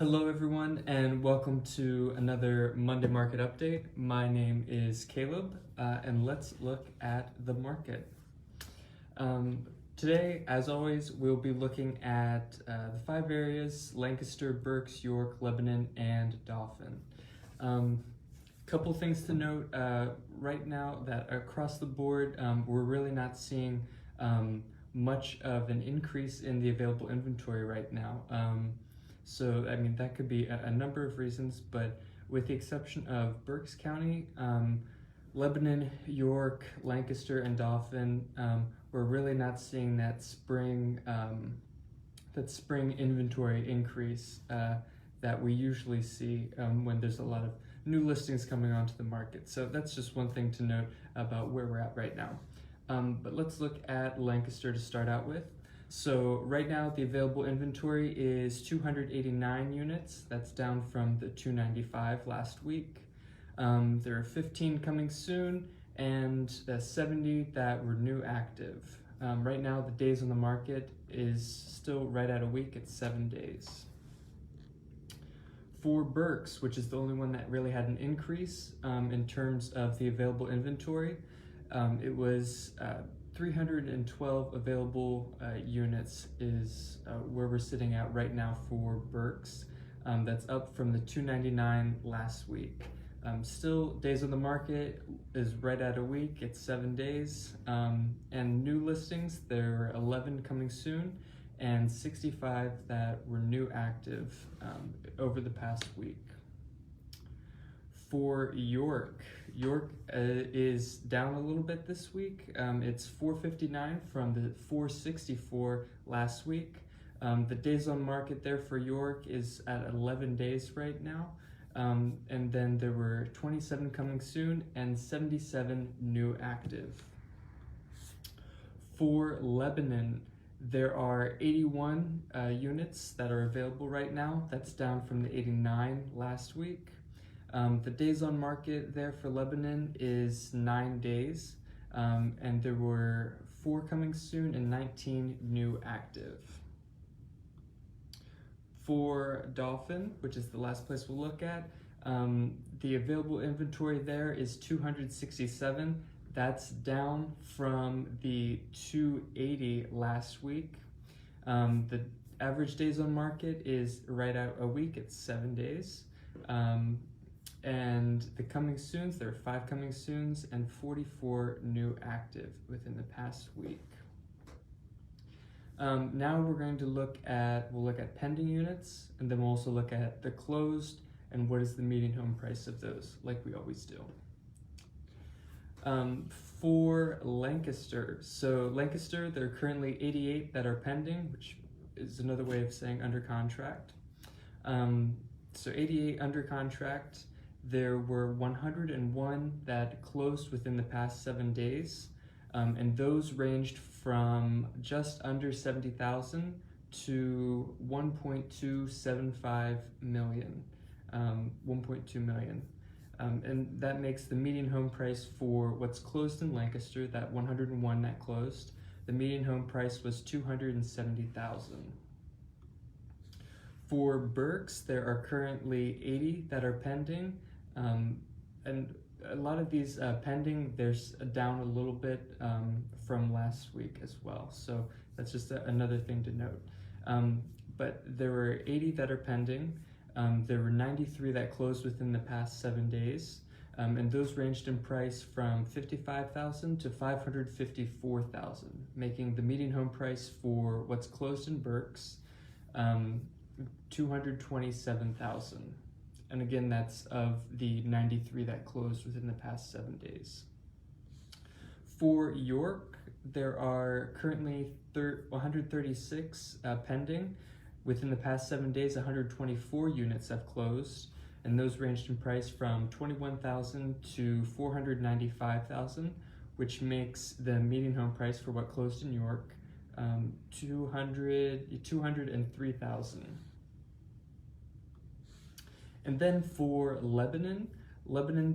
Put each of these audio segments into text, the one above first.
Hello everyone and welcome to another Monday Market Update. My name is Caleb and let's look at the market. Today, as always, we'll be looking at the five areas: Lancaster, Berks, York, Lebanon, and Dauphin. Couple things to note right now that across the board, we're really not seeing much of an increase in the available inventory right now. So, I mean, that could be a number of reasons, but with the exception of Berks County, Lebanon, York, Lancaster, and Dauphin, we're really not seeing that spring inventory increase that we usually see when there's a lot of new listings coming onto the market. So that's just one thing to note about where we're at right now. But let's look at Lancaster to start out with. So right now the available inventory is 289 units. That's down from the 295 last week. There are 15 coming soon and 70 that were new active. Right now the days on the market is still right at a week. It's 7 days. For Berks, which is the only one that really had an increase in terms of the available inventory, it was 312 available units is where we're sitting at right now for Berks. That's up from the 299 last week. Still, days on the market is right at a week. It's 7 days. And new listings, there are 11 coming soon and 65 that were new active over the past week. For York is down a little bit this week. It's 459 from the 464 last week. The days on market there for York is at 11 days right now. And then there were 27 coming soon and 77 new active. For Lebanon, there are 81 units that are available right now. That's down from the 89 last week. The days on market there for Lebanon is 9 days, and there were 4 coming soon and 19 new active. For Dauphin, which is the last place we'll look at, the available inventory there is 267. That's down from the 280 last week. The average days on market is right at a week. It's 7 days. And the coming soons, there are 5 coming soons and 44 new active within the past week. Now we're going to look at pending units, and then we'll also look at the closed and what is the median home price of those, like we always do. For Lancaster, so Lancaster, there are currently 88 that are pending, which is another way of saying under contract. So 88 under contract. There were 101 that closed within the past 7 days, and those ranged from just under 70,000 to 1.275 million, 1.2 million. And that makes the median home price for what's closed in Lancaster, that 101 that closed, the median home price was 270,000. For Berks, there are currently 80 that are pending, and a lot of these pending, there's down a little bit from last week as well. So that's just another thing to note. But there were 80 that are pending. There were 93 that closed within the past 7 days, and those ranged in price from 55,000 to 554,000, making the median home price for what's closed in Berks 227,000. And again, that's of the 93 that closed within the past 7 days. For York, there are currently 136 pending. Within the past 7 days, 124 units have closed, and those ranged in price from 21,000 to 495,000, which makes the median home price for what closed in York 203,000. And then for Lebanon,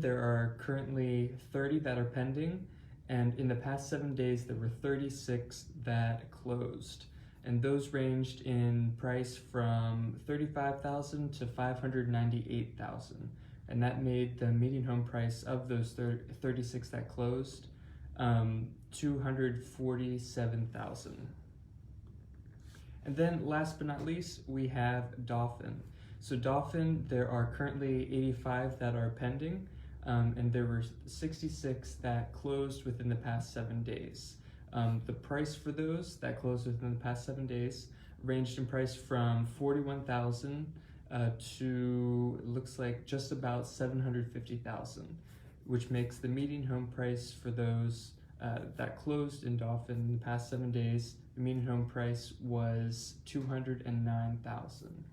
there are currently 30 that are pending, and in the past 7 days there were 36 that closed. and those ranged in price from $35,000 to $598,000, and that made the median home price of those 36 that closed $247,000. And then last but not least, we have Dauphin. So Dauphin, there are currently 85 that are pending, and there were 66 that closed within the past 7 days. The price for those that closed within the past 7 days ranged in price from $41,000 to, looks like, just about $750,000, which makes the median home price for those that closed in Dauphin in the past 7 days, the median home price was $209,000.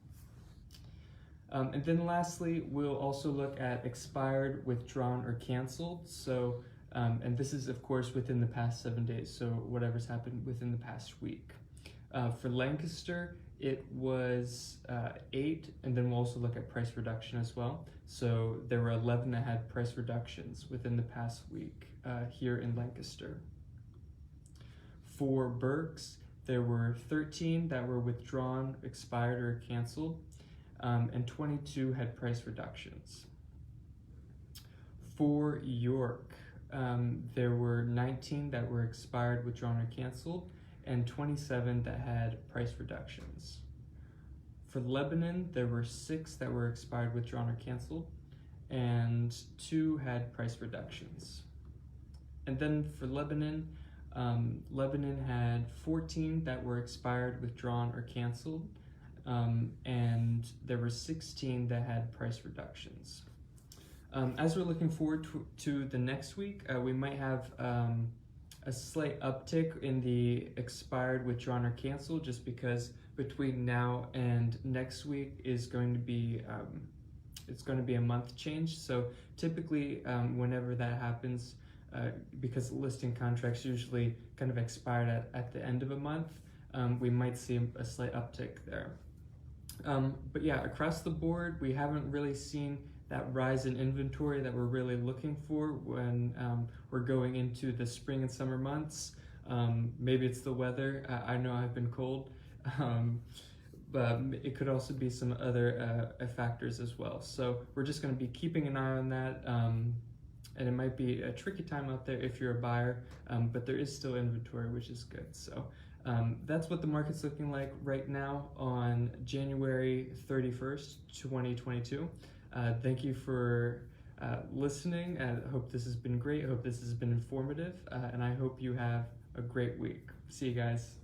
And then lastly, we'll also look at expired, withdrawn, or canceled. So, and this is of course within the past 7 days, so whatever's happened within the past week. For Lancaster, it was 8, and then we'll also look at price reduction as well. So there were 11 that had price reductions within the past week here in Lancaster. For Berks, there were 13 that were withdrawn, expired, or canceled, and 22 had price reductions. For York, there were 19 that were expired, withdrawn, or canceled, and 27 that had price reductions. For Lebanon, there were 6 that were expired, withdrawn, or canceled, and 2 had price reductions. And then for Lebanon, Lebanon had 14 that were expired, withdrawn, or canceled, and there were 16 that had price reductions. As we're looking forward to the next week, we might have a slight uptick in the expired, withdrawn, or canceled, just because between now and next week is going to be it's going to be a month change. So typically, whenever that happens, because listing contracts usually kind of expired at the end of a month, we might see a slight uptick there. But yeah, across the board, we haven't really seen that rise in inventory that we're really looking for when we're going into the spring and summer months. Maybe it's the weather. I know I've been cold, but it could also be some other factors as well. So we're just going to be keeping an eye on that. And it might be a tricky time out there if you're a buyer, but there is still inventory, which is good. So that's what the market's looking like right now on January 31st, 2022. Thank you for listening. I hope this has been great. I hope this has been informative, and I hope you have a great week. See you guys.